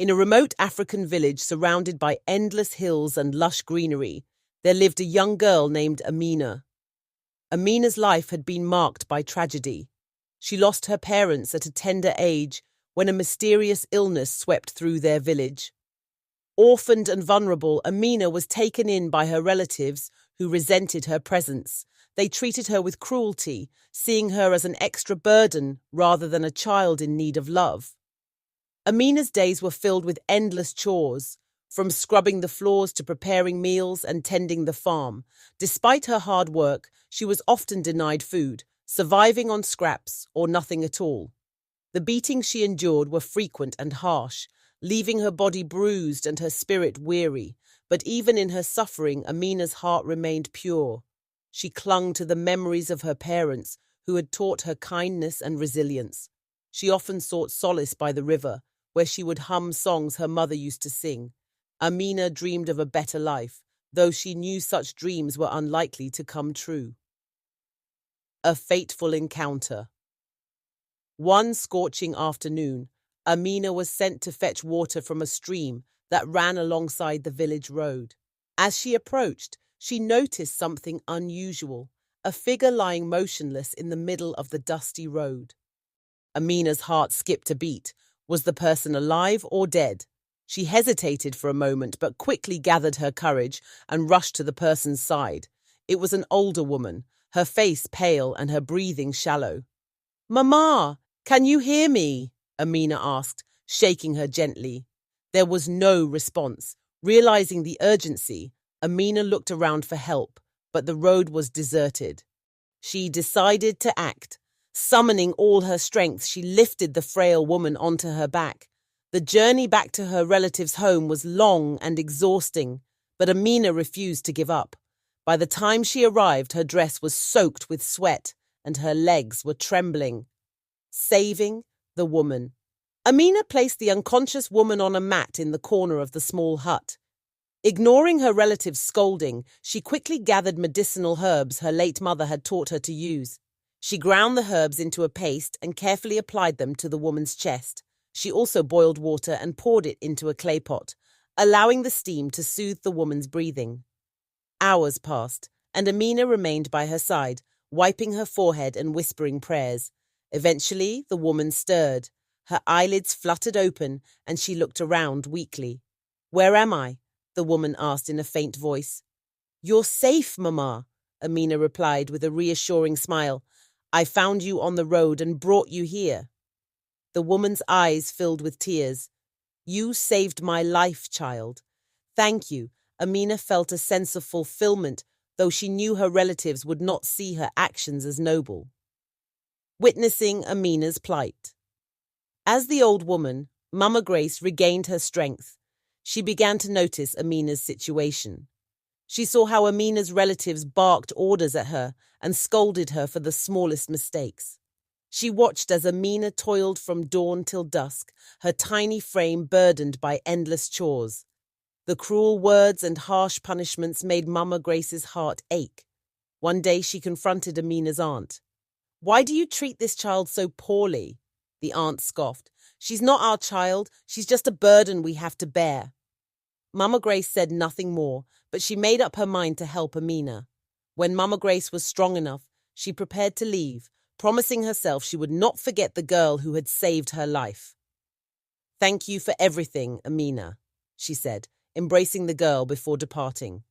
In a remote African village surrounded by endless hills and lush greenery, there lived a young girl named Amina. Amina's life had been marked by tragedy. She lost her parents at a tender age when a mysterious illness swept through their village. Orphaned and vulnerable, Amina was taken in by her relatives who resented her presence. They treated her with cruelty, seeing her as an extra burden rather than a child in need of love. Amina's days were filled with endless chores, from scrubbing the floors to preparing meals and tending the farm. Despite her hard work, she was often denied food, surviving on scraps or nothing at all. The beatings she endured were frequent and harsh, leaving her body bruised and her spirit weary. But even in her suffering, Amina's heart remained pure. She clung to the memories of her parents, who had taught her kindness and resilience. She often sought solace by the river, where she would hum songs her mother used to sing. Amina dreamed of a better life, though she knew such dreams were unlikely to come true. A fateful encounter. One scorching afternoon, Amina was sent to fetch water from a stream that ran alongside the village road. As she approached, she noticed something unusual, a figure lying motionless in the middle of the dusty road. Amina's heart skipped a beat. Was the person alive or dead? She hesitated for a moment, but quickly gathered her courage and rushed to the person's side. It was an older woman, her face pale and her breathing shallow. "Mama, can you hear me?" Amina asked, shaking her gently. There was no response. Realizing the urgency, Amina looked around for help, but the road was deserted. She decided to act. Summoning all her strength, she lifted the frail woman onto her back. The journey back to her relative's home was long and exhausting, but Amina refused to give up. By the time she arrived, her dress was soaked with sweat and her legs were trembling. Saving the woman. Amina placed the unconscious woman on a mat in the corner of the small hut. Ignoring her relative's scolding, she quickly gathered medicinal herbs her late mother had taught her to use. She ground the herbs into a paste and carefully applied them to the woman's chest. She also boiled water and poured it into a clay pot, allowing the steam to soothe the woman's breathing. Hours passed, and Amina remained by her side, wiping her forehead and whispering prayers. Eventually, the woman stirred. Her eyelids fluttered open, and she looked around weakly. "Where am I?" the woman asked in a faint voice. "You're safe, Mama," Amina replied with a reassuring smile. "I found you on the road and brought you here." The woman's eyes filled with tears. "You saved my life, child." "Thank you." Amina felt a sense of fulfillment, though she knew her relatives would not see her actions as noble. Witnessing Amina's plight. As the old woman, Mama Grace regained her strength, she began to notice Amina's situation. She saw how Amina's relatives barked orders at her and scolded her for the smallest mistakes. She watched as Amina toiled from dawn till dusk, her tiny frame burdened by endless chores. The cruel words and harsh punishments made Mama Grace's heart ache. One day she confronted Amina's aunt. "Why do you treat this child so poorly?" The aunt scoffed. "She's not our child, she's just a burden we have to bear." Mama Grace said nothing more, but she made up her mind to help Amina. When Mama Grace was strong enough, she prepared to leave, promising herself she would not forget the girl who had saved her life. "Thank you for everything, Amina," she said, embracing the girl before departing.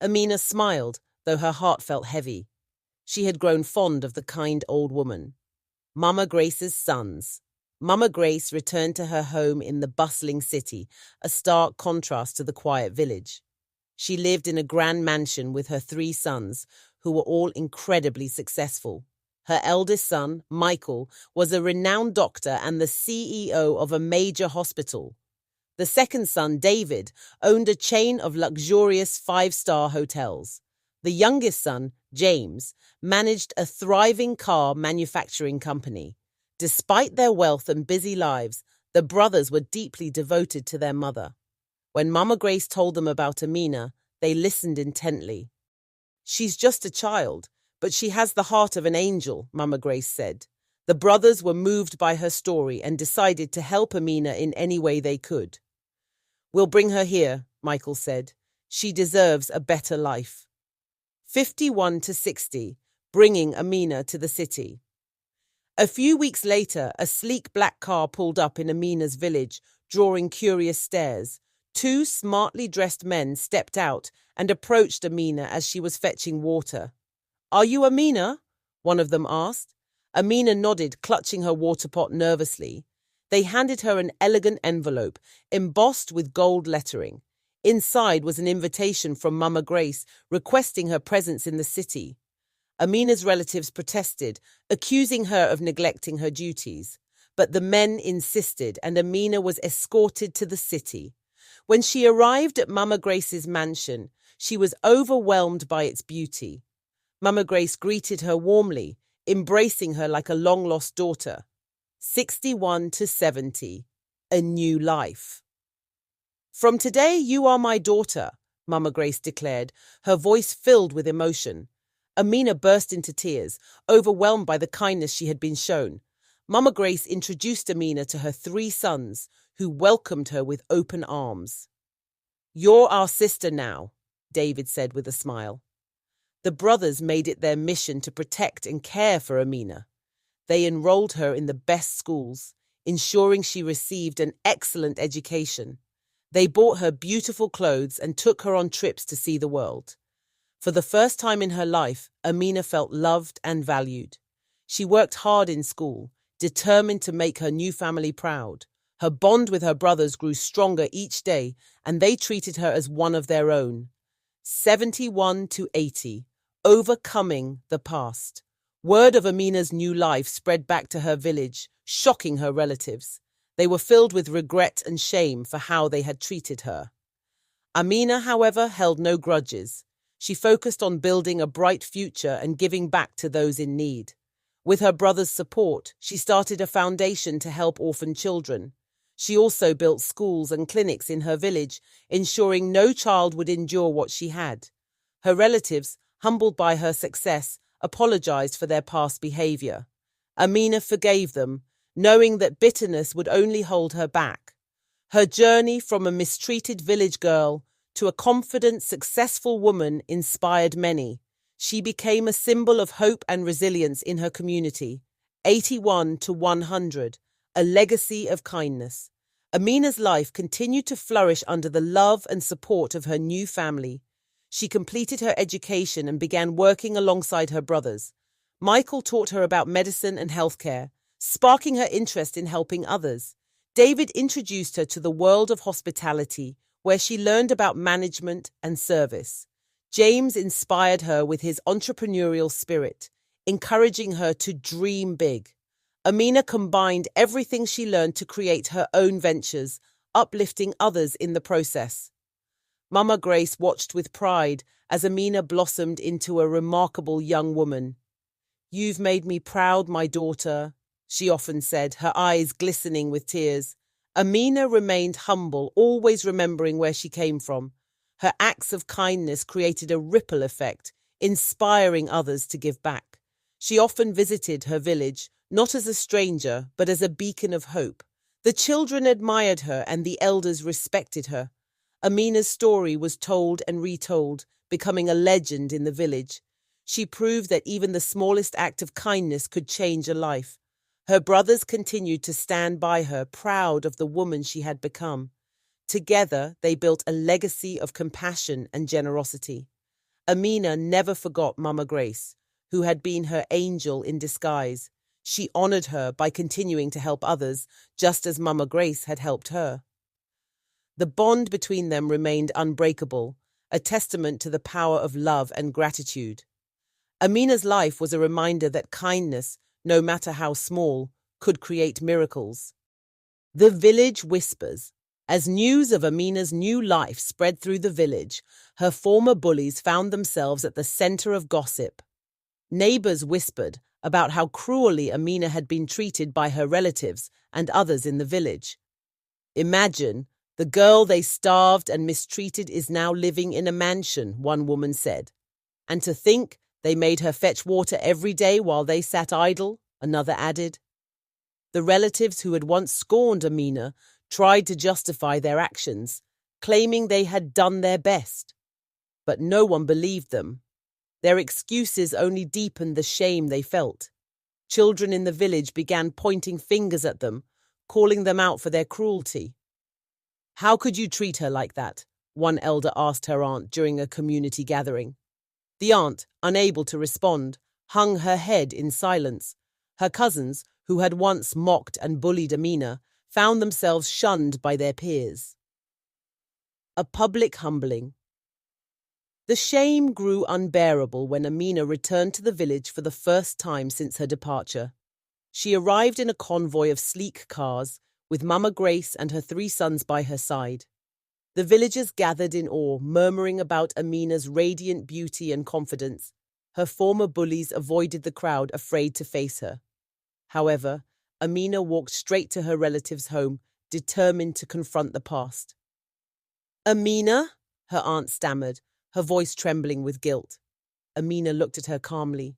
Amina smiled, though her heart felt heavy. She had grown fond of the kind old woman. Mama Grace's sons. Mama Grace returned to her home in the bustling city, a stark contrast to the quiet village. She lived in a grand mansion with her 3 sons, who were all incredibly successful. Her eldest son, Michael, was a renowned doctor and the CEO of a major hospital. The second son, David, owned a chain of luxurious 5-star hotels. The youngest son, James, managed a thriving car manufacturing company. Despite their wealth and busy lives, the brothers were deeply devoted to their mother. When Mama Grace told them about Amina, they listened intently. "She's just a child, but she has the heart of an angel," Mama Grace said. The brothers were moved by her story and decided to help Amina in any way they could. "We'll bring her here," Michael said. "She deserves a better life." 51 to 60, bringing Amina to the city. A few weeks later, a sleek black car pulled up in Amina's village, drawing curious stares. Two smartly dressed men stepped out and approached Amina as she was fetching water. "Are you Amina?" one of them asked. Amina nodded, clutching her water pot nervously. They handed her an elegant envelope, embossed with gold lettering. Inside was an invitation from Mama Grace, requesting her presence in the city. Amina's relatives protested, accusing her of neglecting her duties. But the men insisted, and Amina was escorted to the city. When she arrived at Mama Grace's mansion, she was overwhelmed by its beauty. Mama Grace greeted her warmly, embracing her like a long-lost daughter. 61 to 70, a new life. "From today, you are my daughter," Mama Grace declared, her voice filled with emotion. Amina burst into tears, overwhelmed by the kindness she had been shown. Mama Grace introduced Amina to her 3 sons, who welcomed her with open arms. "You're our sister now," David said with a smile. The brothers made it their mission to protect and care for Amina. They enrolled her in the best schools, ensuring she received an excellent education. They bought her beautiful clothes and took her on trips to see the world. For the first time in her life, Amina felt loved and valued. She worked hard in school, determined to make her new family proud. Her bond with her brothers grew stronger each day, and they treated her as one of their own. 71 to 80, overcoming the past. Word of Amina's new life spread back to her village, shocking her relatives. They were filled with regret and shame for how they had treated her. Amina, however, held no grudges. She focused on building a bright future and giving back to those in need. With her brother's support, she started a foundation to help orphan children. She also built schools and clinics in her village, ensuring no child would endure what she had. Her relatives, humbled by her success, apologized for their past behavior. Amina forgave them, knowing that bitterness would only hold her back. Her journey from a mistreated village girl to a confident, successful woman inspired many. She became a symbol of hope and resilience in her community. 81 to 100, a legacy of kindness. Amina's life continued to flourish under the love and support of her new family. She completed her education and began working alongside her brothers. Michael taught her about medicine and healthcare, sparking her interest in helping others. David introduced her to the world of hospitality, where she learned about management and service. James inspired her with his entrepreneurial spirit, encouraging her to dream big. Amina combined everything she learned to create her own ventures, uplifting others in the process. Mama Grace watched with pride as Amina blossomed into a remarkable young woman. "You've made me proud, my daughter," she often said, her eyes glistening with tears. Amina remained humble, always remembering where she came from. Her acts of kindness created a ripple effect, inspiring others to give back. She often visited her village, not as a stranger, but as a beacon of hope. The children admired her and the elders respected her. Amina's story was told and retold, becoming a legend in the village. She proved that even the smallest act of kindness could change a life. Her brothers continued to stand by her, proud of the woman she had become. Together, they built a legacy of compassion and generosity. Amina never forgot Mama Grace, who had been her angel in disguise. She honored her by continuing to help others, just as Mama Grace had helped her. The bond between them remained unbreakable, a testament to the power of love and gratitude. Amina's life was a reminder that kindness, no matter how small, could create miracles. The village whispers. As news of Amina's new life spread through the village, her former bullies found themselves at the center of gossip. Neighbors whispered about how cruelly Amina had been treated by her relatives and others in the village. "Imagine, the girl they starved and mistreated is now living in a mansion," one woman said. "And to think they made her fetch water every day while they sat idle," another added. The relatives who had once scorned Amina tried to justify their actions, claiming they had done their best. But no one believed them. Their excuses only deepened the shame they felt. Children in the village began pointing fingers at them, calling them out for their cruelty. "How could you treat her like that?" one elder asked her aunt during a community gathering. The aunt, unable to respond, hung her head in silence. Her cousins, who had once mocked and bullied Amina, found themselves shunned by their peers. A public humbling. The shame grew unbearable when Amina returned to the village for the first time since her departure. She arrived in a convoy of sleek cars, with Mama Grace and her 3 sons by her side. The villagers gathered in awe, murmuring about Amina's radiant beauty and confidence. Her former bullies avoided the crowd, afraid to face her. However, Amina walked straight to her relative's home, determined to confront the past. "Amina?" her aunt stammered, her voice trembling with guilt. Amina looked at her calmly.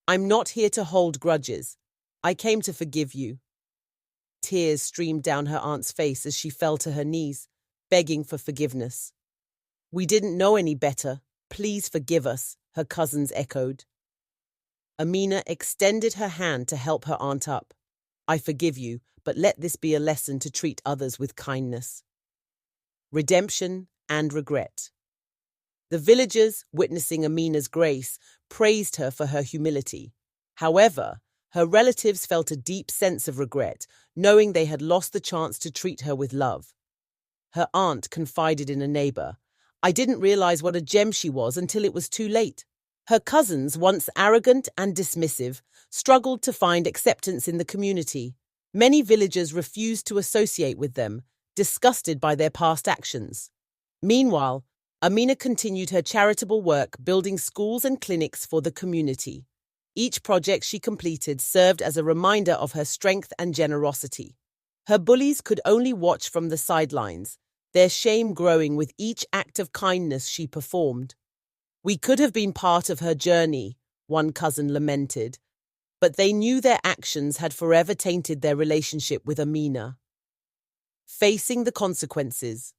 "I'm not here to hold grudges. I came to forgive you." Tears streamed down her aunt's face as she fell to her knees, begging for forgiveness. "We didn't know any better. Please forgive us," her cousins echoed. Amina extended her hand to help her aunt up. "I forgive you, but let this be a lesson to treat others with kindness." Redemption and regret. The villagers, witnessing Amina's grace, praised her for her humility. However, her relatives felt a deep sense of regret, knowing they had lost the chance to treat her with love. Her aunt confided in a neighbor, "I didn't realize what a gem she was until it was too late." Her cousins, once arrogant and dismissive, struggled to find acceptance in the community. Many villagers refused to associate with them, disgusted by their past actions. Meanwhile, Amina continued her charitable work, building schools and clinics for the community. Each project she completed served as a reminder of her strength and generosity. Her bullies could only watch from the sidelines, their shame growing with each act of kindness she performed. "We could have been part of her journey," one cousin lamented, but they knew their actions had forever tainted their relationship with Amina. Facing the consequences.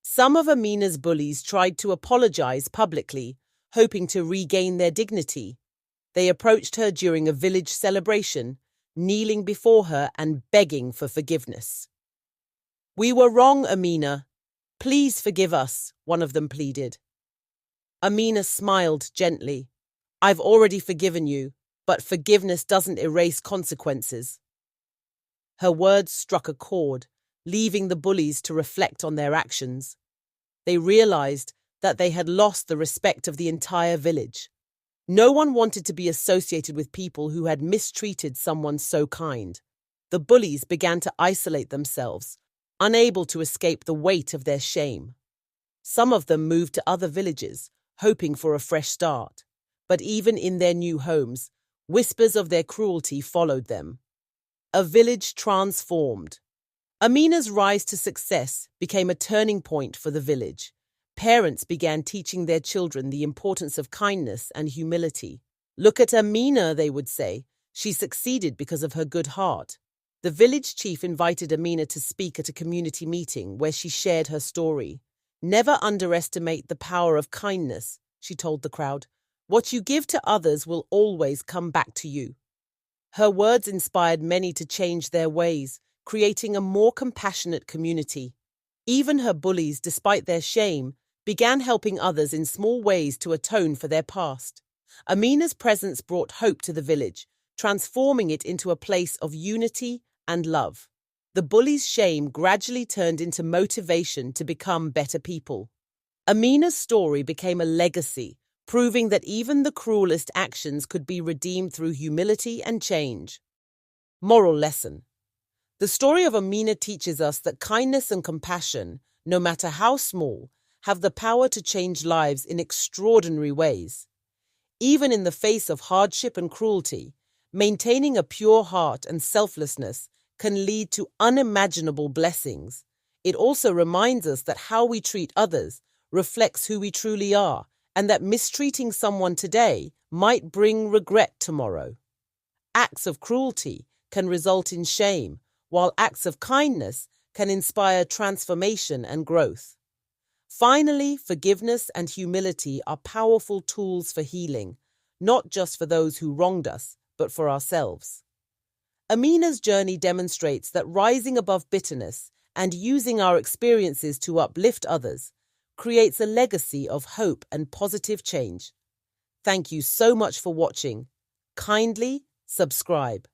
Some of Amina's bullies tried to apologize publicly, hoping to regain their dignity. They approached her during a village celebration, kneeling before her and begging for forgiveness. "We were wrong, Amina. Please forgive us," one of them pleaded. Amina smiled gently. "I've already forgiven you, but forgiveness doesn't erase consequences." Her words struck a chord, leaving the bullies to reflect on their actions. They realized that they had lost the respect of the entire village. No one wanted to be associated with people who had mistreated someone so kind. The bullies began to isolate themselves, unable to escape the weight of their shame. Some of them moved to other villages, hoping for a fresh start. But even in their new homes, whispers of their cruelty followed them. A village transformed. Amina's rise to success became a turning point for the village. Parents began teaching their children the importance of kindness and humility. "Look at Amina," they would say. "She succeeded because of her good heart." The village chief invited Amina to speak at a community meeting where she shared her story. "Never underestimate the power of kindness," she told the crowd. "What you give to others will always come back to you." Her words inspired many to change their ways, creating a more compassionate community. Even her bullies, despite their shame, began helping others in small ways to atone for their past. Amina's presence brought hope to the village, transforming it into a place of unity and love. The bullies' shame gradually turned into motivation to become better people. Amina's story became a legacy, proving that even the cruelest actions could be redeemed through humility and change. Moral lesson. The story of Amina teaches us that kindness and compassion, no matter how small, have the power to change lives in extraordinary ways. Even in the face of hardship and cruelty, maintaining a pure heart and selflessness can lead to unimaginable blessings. It also reminds us that how we treat others reflects who we truly are, and that mistreating someone today might bring regret tomorrow. Acts of cruelty, can result in shame, while acts of kindness can inspire transformation and growth. Finally, forgiveness and humility are powerful tools for healing, not just for those who wronged us, but for ourselves. Amina's journey demonstrates that rising above bitterness and using our experiences to uplift others creates a legacy of hope and positive change. Thank you so much for watching. Kindly subscribe.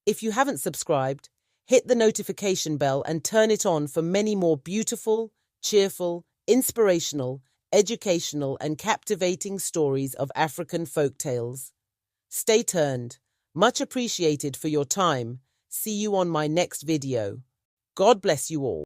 If you haven't subscribed, hit the notification bell and turn it on for many more beautiful, cheerful, inspirational, educational, and captivating stories of African folktales. Stay tuned. Much appreciated for your time. See you on my next video. God bless you all.